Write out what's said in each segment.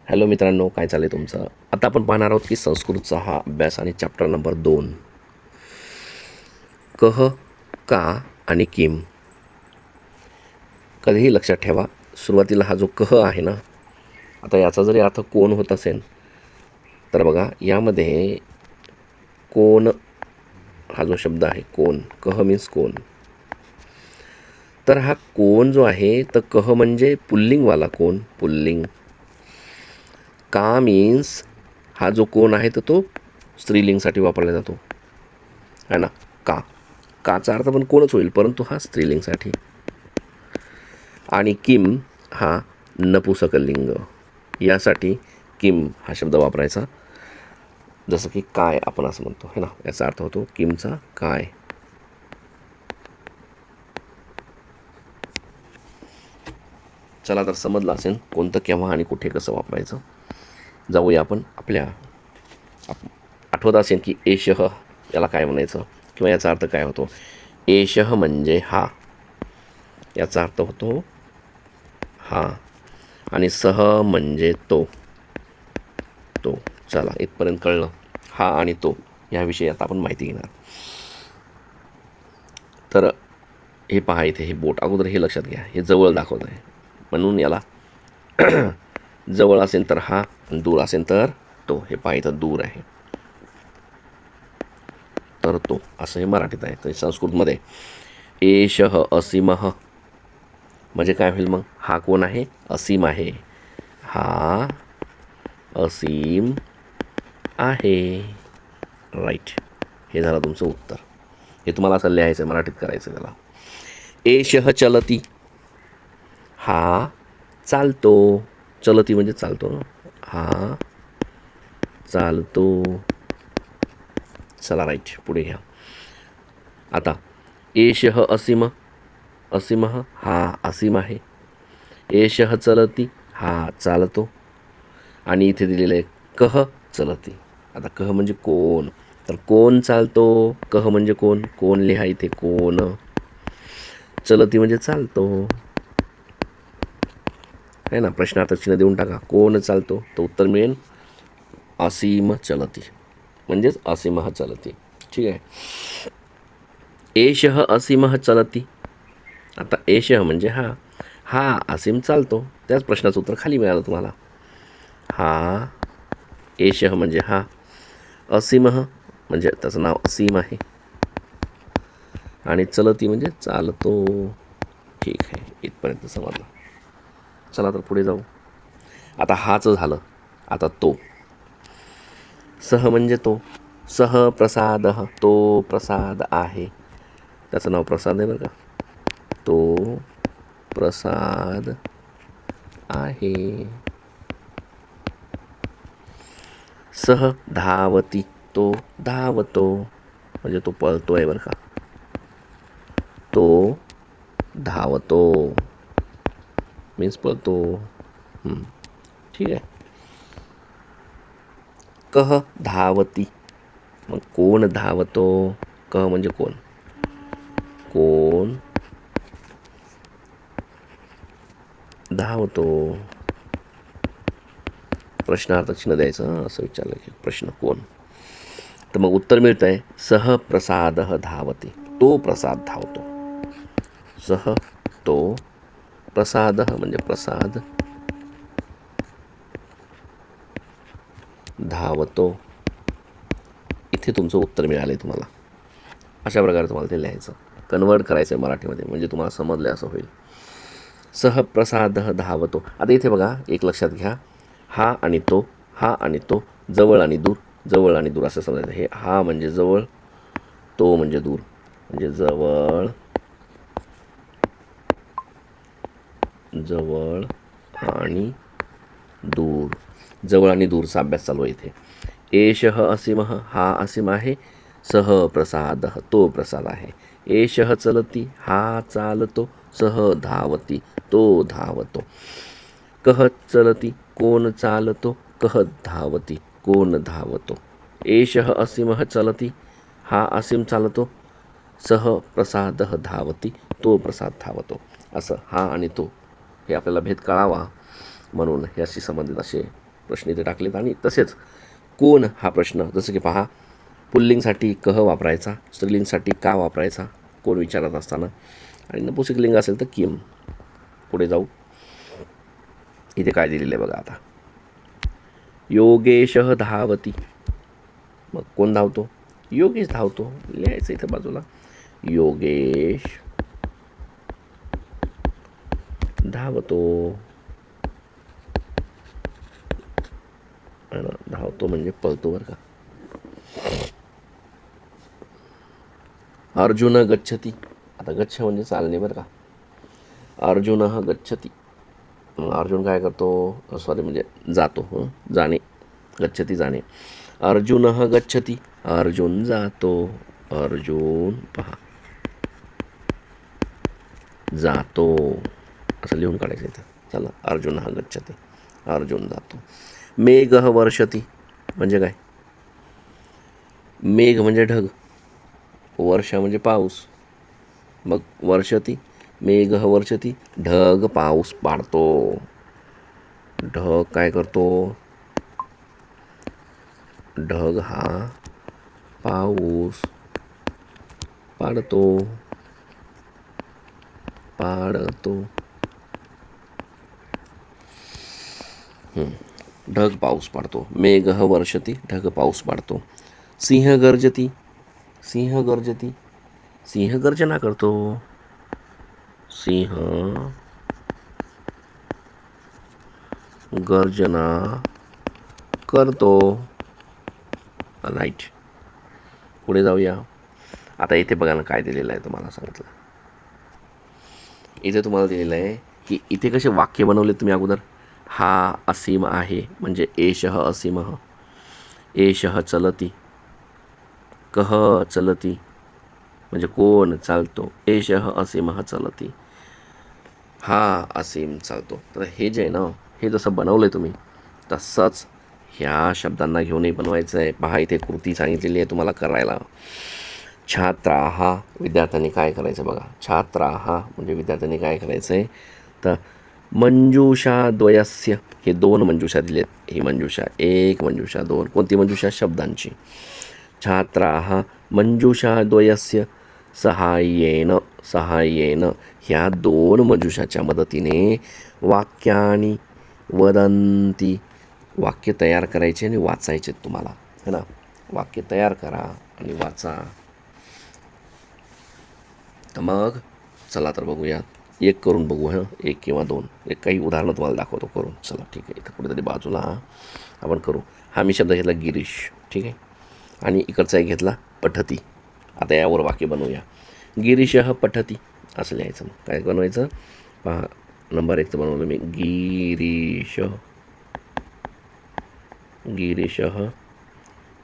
Hello मित्रांनो, काय चाललं आहे तुमचं? आता आपण पाहणार आहोत की संस्कृतचा हा अभ्यास आणि चॅप्टर नंबर 2, कह, का आणि किम. कधीही लक्षात ठेवा, सुरुवातीला हा जो कह आहे ना, आता याचा जरी अर्थ कोण होत असेल तर बघा, यामध्ये कोण हा जो शब्द आहे, कोण, कह मीन्स कोण. तर हा कोण जो आहे, तर कह म्हणजे पुल्लिंगवाला कोण, पुल्लिंग. का मीन्स हा जो कोण आहे तर तो स्त्रीलिंगसाठी वापरला जातो, है ना. का, काचा अर्थ पण कोणच होईल, परंतु हा स्त्रीलिंगसाठी. आणि किम हा नपुसकलिंग, यासाठी किम हा शब्द वापरायचा. जसं की काय आपण असं म्हणतो, है ना, याचा अर्थ होतो किमचा काय. चला तर समजलं असेल कोणतं, केव्हा आणि कुठे कसं वापरायचं. जाऊया आपण आपल्या, आठवत असेल की एशह याला काय म्हणायचं किंवा याचा अर्थ काय होतो. एशह म्हणजे हा, याचा अर्थ होतो हा. आणि सह म्हणजे तो. चला इथपर्यंत कळलं. हा आणि तो ह्याविषयी आता आपण माहिती घेणार. तर हे पहा, इथे हे बोट अगोदर हे लक्षात घ्या, हे जवळ दाखवत आहे म्हणून याला जवळ असेल तर हा, दूर असेल तर तो. हे पहा, इथं दूर आहे तर तो, असं हे मराठीत आहे. तर संस्कृतमध्ये एशह असीमः म्हणजे काय होईल मग? हा कोण आहे? असीम आहे. हा असीम आहे. राईट, हे झालं तुमचं उत्तर. हे तुम्हाला असं लिहायचं आहे, मराठीत करायचं त्याला. एशः चलती, हा चालतो. चलती म्हणजे चालतो ना, हा चालतो. चला राईट, पुढे घ्या. आता एशः असीम, असीमः हा असीम आहे. एशः चलती हा चालतो. आणि इथे दिलेलं आहे कह चलती. आता कह म्हणजे कोण, तर कोण चालतो. कह म्हणजे कोण, कोण लिहा इथे, कोण. चलती म्हणजे चालतो, है ना. प्रश्नार्थक चिन्ह देऊन टाका. कोण चालतो, तर उत्तर मिळेल असीम चलती, म्हणजेच असीमः चलती. ठीक आहे. एशः असीमः चलती. आता एशः म्हणजे हा, हा असीम चालतो. त्याच प्रश्नाचं उत्तर खाली मिळालं तुम्हाला. हा एशः म्हणजे हा, असीमः म्हणजे त्याचं नाव असीम आहे, आणि चलती म्हणजे चालतो. ठीक आहे, इथपर्यंत समजलं. चला तर पुढे जाऊ. आता हाच झालं. आता तो, सह म्हणजे तो. सह प्रसाद, तो प्रसाद आहे. त्याचं नाव प्रसाद आहे बरं का. तो प्रसाद आहे. सह धावती, तो धावतो म्हणजे तो पळतो आहे बरं का. तो धावतो मीन्स पळतो. ठीक आहे. कह धावती, मग कोण धावतो. कह म्हणजे कोण, कोण धावतो. प्रश्नार्थक चिन्ह द्यायचं, असं विचारलं की प्रश्न कोण, तर मग उत्तर मिळतं आहे सह प्रसाद धावती, तो प्रसाद धावतो. सह तो, प्रसाद म्हणजे प्रसाद, धावतो. इथे तुमचं उत्तर मिळालं आहे तुम्हाला. अशा प्रकारे तुम्हाला ते लिहायचं, कन्वर्ट करायचं आहे मराठीमध्ये, म्हणजे तुम्हाला समजलं असं होईल. सह प्रसाद धावतो. आता इथे बघा, एक लक्षात घ्या, हा आणि तो, हा आणि तो, जवळ आणि दूर, जवळ आणि दूर असं समजायचं. हे हा म्हणजे जवळ, तो म्हणजे दूर, म्हणजे जवळ, जवळ आणि दूर. जवळ आणि दूरचा अभ्यास चालू आहे इथे. एशः असीमः हा असीम आहे. सह प्रसाद तो प्रसाद आहे. एशः चलती हा चालतो. सह धावती तो धावतो. कह चलती कोण चालतो. कह धावती कोण धावतो. एशः असीमः चलती हा असीम चालतो. सह प्रसाद धावती तो प्रसाद धावतो. असं हा आणि तो हे आपल्याला भेद कळावा म्हणून याशी संबंधित असे प्रश्न इथे टाकलेत. आणि तसेच कोण हा प्रश्न, जसं की पहा, पुल्लिंगसाठी कह वापरायचा, स्त्रीलिंगसाठी का वापरायचा कोण विचारत असताना, आणि नपुंसकलिंग असेल तर किम. पुढे जाऊ, इथे काय दिलेलं आहे बघा. आता योगेशः धावती, मग कोण धावतो? योगेश धावतो. लिहायचं इथं बाजूला, योगेश धावतो. धावतो म्हणजे पळतो बरं का. अर्जुन गच्छति, आता गच्छ म्हणजे चालणे बरं का. अर्जुनः गच्छति, अर्जुन काय करतो, सॉरी म्हणजे जातो, जाणे, गच्छति जाणे. अर्जुनः गच्छति, अर्जुन जातो. अर्जुन पहा जातो, असं लिहून काढायचं इथं. चला, अर्जुनः गच्छति, अर्जुन जातो. मेघः वर्षति म्हणजे काय? मेघ म्हणजे ढग, वर्षा म्हणजे पाऊस. मग वर्षति, मेघः वर्षति, ढग पाऊस पाडतो. ढग काय करतो? ढग हा पाऊस पाडतो. ढग पाऊस पाडतो. मेघः वर्षति, ढग पाऊस पाडतो. सिंह गर्जति, सिंह गर्जति, सिंह गर्जना करतो. सिंह गर्जना करतो. राईट. पुढे जाऊया. आता इथे बघा ना काय दिलेलं आहे, तुम्हाला सांगितलं. इथे तुम्हाला दिलेलं आहे की इथे कसे वाक्य बनवले तुम्ही अगोदर. हा असीम आहे म्हणजे एषः असीमः, एषः चलती, कः चलती म्हणजे कोण चालतो, एषः असीमः चलती, हा असीम चालतो. तर हे जे आहे ना, हे जसं बनवलं आहे तुम्ही तसंच ह्या शब्दांना घेऊनही बनवायचं आहे. पहा इथे कृती सांगितलेली आहे तुम्हाला करायला. छात्राः, विद्यार्थ्यांनी काय करायचं बघा. छात्राः म्हणजे विद्यार्थ्यांनी काय करायचं आहे, तर मंजूषा द्वयस्य, हे दोन मंजूषा दिलेत. ही मंजूषा एक, मंजूषा दोन. कोणती मंजूषा? शब्दांची. छात्राः मंजूषा द्वयस्य सहाय्येन, सहाय्येन ह्या दोन मंजूषाच्या मदतीने वाक्यानि वदन्ति, वाक्य तयार करायचे आणि वाचायचे तुम्हाला, है ना. वाक्य तयार करा आणि वाचा. तर मग चला तर बघूया, एक करून बघू. एक किंवा दोन, एक काही उदाहरणं तुम्हाला दाखवतो करून. चला ठीक आहे, इथं कुठेतरी बाजूला आपण करू. हा मी शब्द घेतला गिरीश, ठीक आहे, आणि इकडचा एक घेतला पठती. आता यावर वाक्य बनवूया. गिरीशः पठती असं लिहायचं. मग काय बनवायचं पहा, नंबर 1चं बनवलं मी. गिरीशः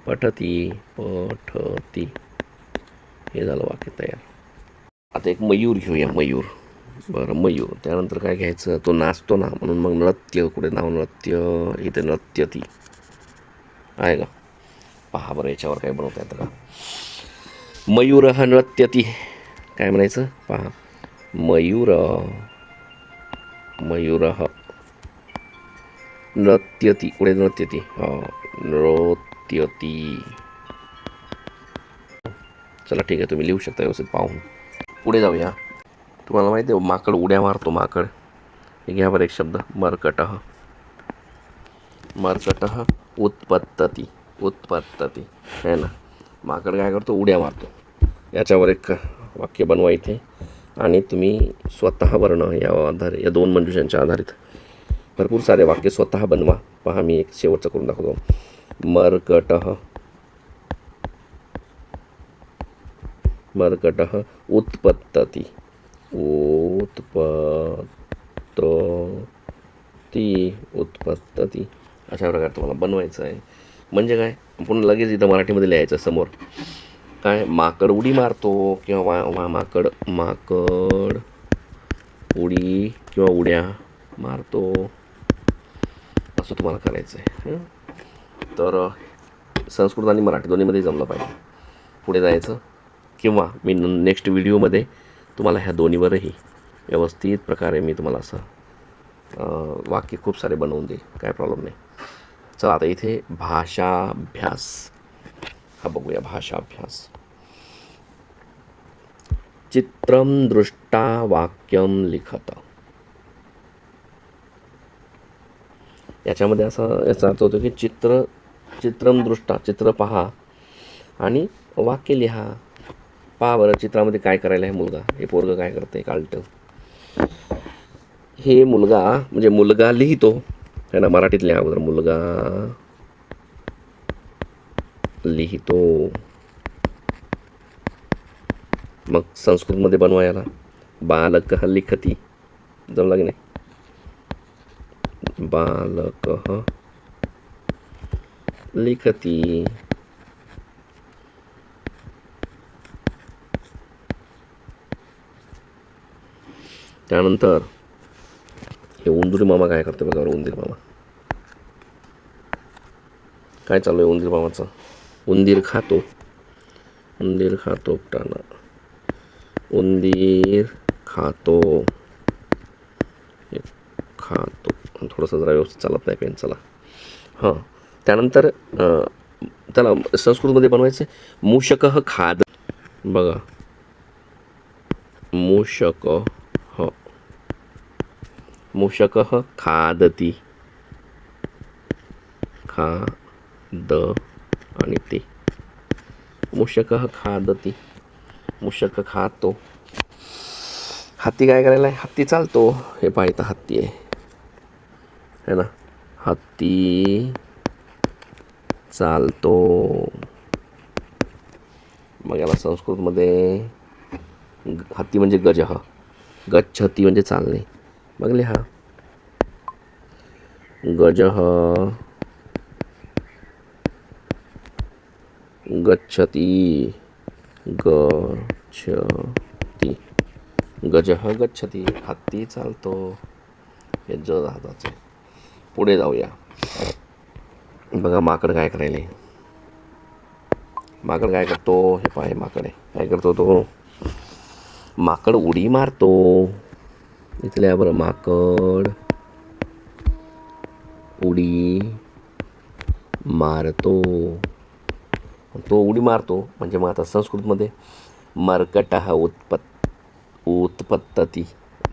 पठती, पठती, हे झालं वाक्य तयार. आता एक मयूर घेऊया. मयूर, बरं मयूर. त्यानंतर काय घ्यायचं, तो नाचतो ना, म्हणून मग नृत्य. कुठे नाव नृत्य, इथे नृत्यती आहे का. पहा बरं याच्यावर काय बनवता येतं का. मयूरः नृत्यती, काय म्हणायचं पहा. मयूरः नृत्यती, पुढे नृत्यती, नृत्यती. चला ठीक आहे, तुम्ही लिहू शकता व्यवस्थित पाहून. पुढे जाऊया. तुम्हाला माहिती आहे माकड उड्या मारतो. माकड, हे घ्या बरं एक शब्द. मर्कटः, मर्कटः उत्पत्तती, उत्पत्तती है ना. माकड काय करतो, उड्या मारतो. याच्यावर एक वाक्य बनवा इथे, आणि तुम्ही स्वतः वर्णन या दोन मंजूषांच्या आधारित भरपूर सारे वाक्य स्वतः बनवा. पहा मी एक शेवटचं करून दाखवतो. मर्कटः, मर्कटः उत्पत्तती, उत्पत्तती. अशा प्रकारे तुम्हाला बनवायचं आहे. म्हणजे काय, पुन्हा लगेच इथं मराठीमध्ये लिहायचं समोर. काय, माकड उडी मारतो किंवा माकड उडी किंवा उड्या मारतो, असं तुम्हाला करायचं आहे. तर संस्कृत आणि मराठी दोन्हीमध्ये जमलं पाहिजे. पुढे जायचं, किंवा मी नेक्स्ट व्हिडिओमध्ये तुम्हाला ह्या दोन्हीवरही व्यवस्थित प्रकारे मी तुम्हाला असं वाक्य खूप सारे बनवून देईल, काय प्रॉब्लेम नाही. चला आता इथे भाषाभ्यास हा बघूया. भाषाभ्यास. चित्रं दृष्टा वाक्यं लिखत. याच्यामध्ये असं याचा अर्थ होतो की चित्रं दृष्टा, चित्र पहा आणि वाक्य लिहा. पहा बरं चित्रामध्ये काय करायला आहे मुलगा, हे पोरगं काय करतंय कालटं. हे मुलगा म्हणजे मुलगा लिहितो है ना. मराठीत लिहा अगोदर. मुलगा लिहितो. मग संस्कृतमध्ये बनवा याला. बालकः लिखति. जमला की नाही. बालकः लिखति. त्यानंतर हे उंदीर मामा काय करते बघा. उंदीर मामा काय चालू आहे उंदीर मामाचं. उंदीर खातो. उंदीर खातो टाना. उंदीर खातो. खातो. थोडंसं जरा व्यवस्थित चालत नाही पेन. चला हां. त्यानंतर त्याला संस्कृतमध्ये बनवायचं मूषकः खाद. बघा मूषकः मूषकः खादति. खाद आणि ते. मूषकः खादति. मूषक खातो. हत्ती काय करायला आहे. हत्ती चालतो. हे पाहिजे हत्ती आहे है ना. हत्ती चालतो. मग याला संस्कृतमध्ये हत्ती म्हणजे गजः. गच्छति म्हणजे चालणे. मग लिहा गजः गच्छति. गच्छति. गजः गच्छति. हत्ती चालतो. हे ज हाताचे. पुढे जाऊया. बघा माकड काय करायले. माकड काय करतो. हे पाहे माकड आहे. काय करतो तो. माकड उडी मारतो. इथल्या बरं. माकड उडी मारतो. तो उडी मारतो म्हणजे मग आता संस्कृतमध्ये मर्कटः उत्पत्तती.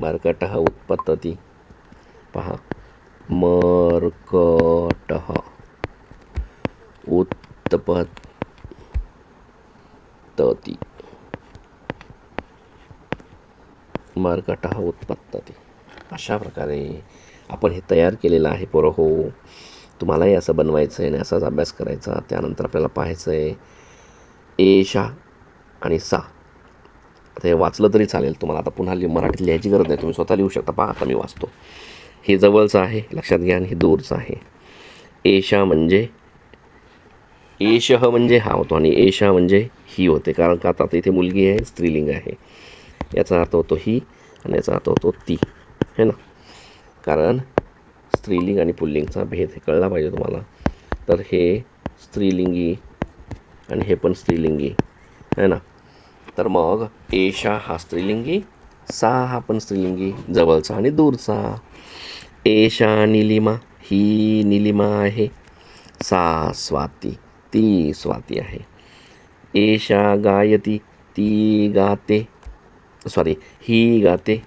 मर्कटः उत्पत्तती. पहा मर्कटः उत्पत्तती. मर्कटः उत्पत्तती. अशा प्रकारे आपण हे तयार केलेलं आहे पोरं हो. तुम्हालाही असं बनवायचं आहे आणि असाच अभ्यास करायचा. त्यानंतर आपल्याला पाहायचं आहे एशा आणि सा. आता हे वाचलं तरी चालेल तुम्हाला. आता पुन्हा मराठीत लिहायची गरज नाही. तुम्ही स्वतः लिहू शकता. पहा आता मी वाचतो. हे जवळचं आहे लक्षात घ्या आणि हे दूरचं आहे. एशा म्हणजे एशः म्हणजे हा होतो आणि एशा म्हणजे ही होते. कारण का आता इथे मुलगी आहे स्त्रीलिंग आहे. याचा अर्थ होतो ही आणि याचा अर्थ होतो ती है ना. कारण स्त्रीलिंग आणि पुल्लिंगचा भेद हे कळला पाहिजे तुम्हाला. तर हे स्त्रीलिंगी आणि हे पण स्त्रीलिंगी है ना. तर मग एशा हा स्त्रीलिंगी. सा हा पण स्त्रीलिंगी. जवळचा आणि दूरचा. एशा निलिमा. ही निलिमा आहे. सा स्वाती. ती स्वाती आहे. एशा गायती. ती गाते. सॉरी ही गाते.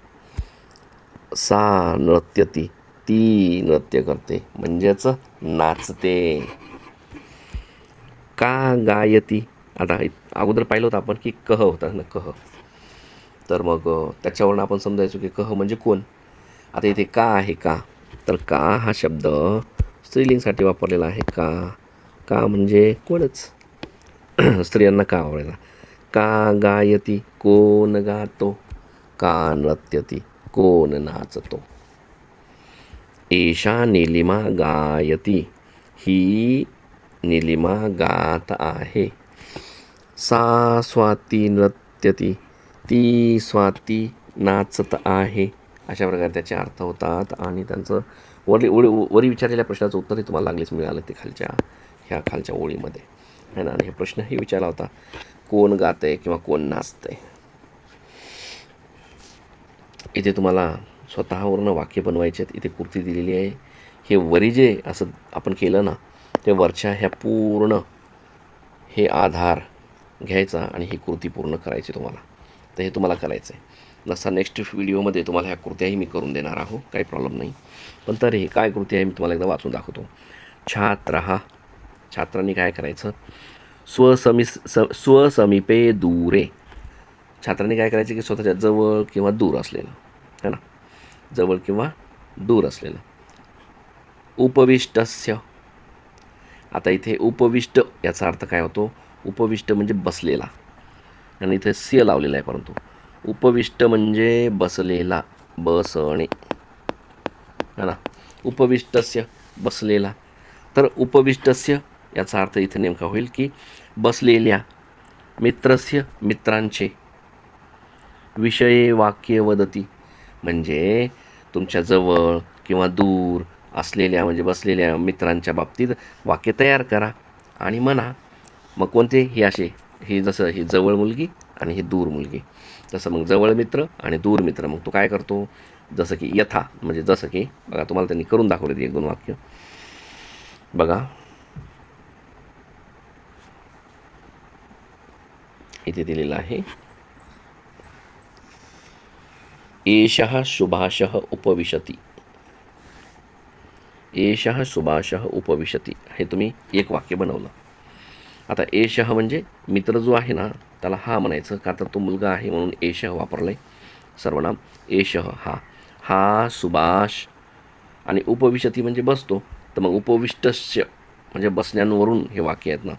सा नृत्यती. ती नृत्य करते म्हणजेच नाचते. का गायती. आता अगोदर पाहिलं होतं आपण की कह होता ना. कह. तर मग त्याच्यावरून आपण समजायचो की कह म्हणजे कोण. आता इथे का आहे. का तर का हा शब्द स्त्रीलिंगसाठी वापरलेला आहे. का का म्हणजे कोणच. स्त्रियांना का आवडायला. का गायती. कोण गातो. का नृत्यती. कोण नाचतो. एशा नीलिमा गायती. ही नीलिमा गात आहे. सा स्वाती नृत्यती. ती स्वाती नाचत आहे. अशा प्रकारे त्याचे अर्थ होतात आणि त्यांचं वरी विचारलेल्या प्रश्नाचं उत्तरही तुम्हाला लागलीच मिळालं ते ह्या खालच्या ओळीमध्ये है ना. आणि हे प्रश्नही विचारला होता कोण गातंय किंवा कोण नाचतंय. इथे तुम्हाला स्वतःवरनं वाक्य बनवायचे आहेत. इथे कृती दिलेली आहे. हे वरी जे असं आपण केलं ना ते वरच्या ह्या पूर्ण हे आधार घ्यायचा आणि ही कृती पूर्ण करायची तुम्हाला. तर हे तुम्हाला करायचं आहे. नसा नेक्स्ट व्हिडिओमध्ये तुम्हाला ह्या कृत्याही मी करून देणार आहो, काही प्रॉब्लेम नाही. पण तर हे काय कृती आहे मी तुम्हाला एकदा वाचून दाखवतो. छात्रांनी काय करायचं, स्वसमीपे दूरे. छात्रांनी काय करायचं की स्वतःच्या जवळ किंवा दूर असलेलं, है ना, जवळ किंवा दूर असलेलं. उपविष्टस्य. आता इथे उपविष्ट याचा अर्थ काय होतो, उपविष्ट म्हणजे बसलेला, आणि इथे स्य लावलेला आहे, परंतु उपविष्ट म्हणजे बसलेला, बसणे, है ना. उपविष्टस्य बसलेला. तर उपविष्टस्य याचा अर्थ इथे नेमका होईल की बसलेल्या. मित्रस्य मित्रांचे. विषये वाक्य वदती म्हणजे तुमच्या जवळ किंवा दूर असलेल्या म्हणजे बसलेल्या मित्रांच्या बाबतीत वाक्य तयार करा आणि म्हणा. मग कोणते, हे असे, हे जसं ही जवळ मुलगी आणि ही दूर मुलगी, तसं मग जवळ मित्र आणि दूर मित्र. मग तो काय करतो, जसं की यथा म्हणजे जसं की, बघा तुम्हाला त्यांनी करून दाखवले 1-2 वाक्य बघा. इथे दिलेलं आहे, एषः सुभाषः उपविशति. एषः सुभाषः उपविशति हे तुम्ही एक वाक्य बनवलं. आता एषः म्हणजे मित्र जो आहे ना त्याला हा म्हणायचं, का तर तो मुलगा आहे म्हणून एषः वापरलं आहे सर्वनाम. एषः हा सुभाष, आणि उपविशती म्हणजे बसतो, तर मग उपविष्टस्य म्हणजे बसण्यांवरून हे वाक्य आहेत ना.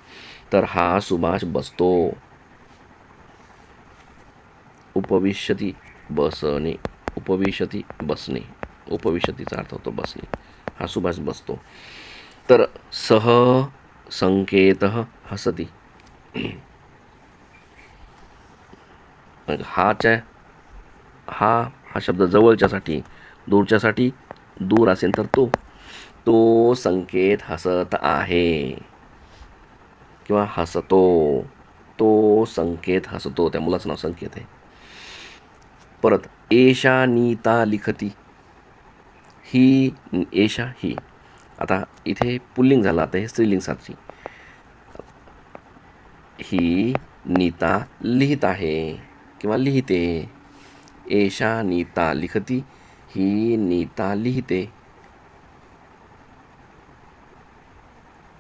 तर हा सुभाष बसतो. उपविशती बसणे, उपविशती बसणे, उपविशतीचा अर्थ होतो बसणे. हा सुभाष बसतो. तर सह संकेतः हसती. हा शब्द जवळच्यासाठी, दूरच्यासाठी दूर असेल तर तो संकेत हसत आहे किंवा हसतो. तो संकेत हसतो, त्या मुलाचं नाव संकेत आहे. परत एषा नीता लिखती. ही एषा ही, आता इथे पुल्लिंग झालं, आता हे स्त्रीलिंगसाठी. ही नीता लिहित आहे किंवा लिहिते. एषा नीता लिखती, ही नीता लिहिते.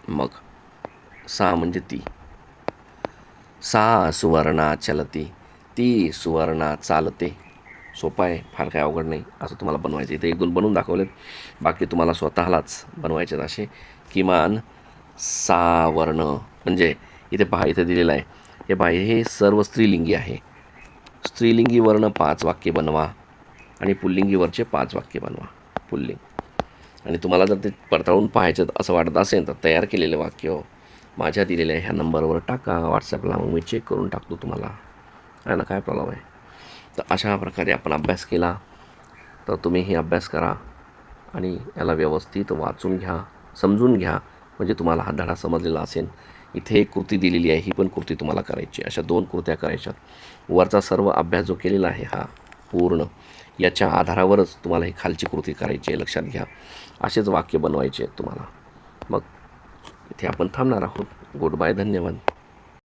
मग सा म्हणजे ती. सा सुवर्णा चलती, ती सुवर्णा चालते. सोपं आहे, फार काय अवघड नाही. असं तुम्हाला बनवायचं. इथे 1-2 बनवून दाखवलेत, बाकी तुम्हाला स्वतःलाच बनवायचे असे. किमान 6 वर्ण म्हणजे इथे पहा, इथे दिलेलं आहे, हे पहा, हे सर्व स्त्रीलिंगी आहे. स्त्रीलिंगी वर्ण 5 वाक्य बनवा आणि पुल्लिंगीवरचे 5 वाक्य बनवा, पुल्लिंग. आणि तुम्हाला जर ते पडताळून पाहायचं असं वाटत असेल तर तयार केलेले वाक्य माझ्या दिलेल्या ह्या नंबरवर टाका व्हॉट्सॲपला, मग मी चेक करून टाकतो तुम्हाला, आहे ना, काय प्रॉब्लेम आहे. तर अशा प्रकारे आपण अभ्यास केला. तर तुम्हीही अभ्यास करा आणि याला व्यवस्थित वाचून घ्या, समजून घ्या, म्हणजे तुम्हाला हा धडा समजलेला असेल. इथे एक कृती दिलेली आहे, ही पण कृती तुम्हाला करायची. अशा 2 कृत्या करायच्या. वरचा सर्व अभ्यास जो केलेला आहे हा पूर्ण, याच्या आधारावरच तुम्हाला ही खालची कृती करायची आहे, लक्षात घ्या. असेच वाक्य बनवायचे आहेत तुम्हाला. मग इथे आपण थांबणार आहोत. गुड बाय, धन्यवाद.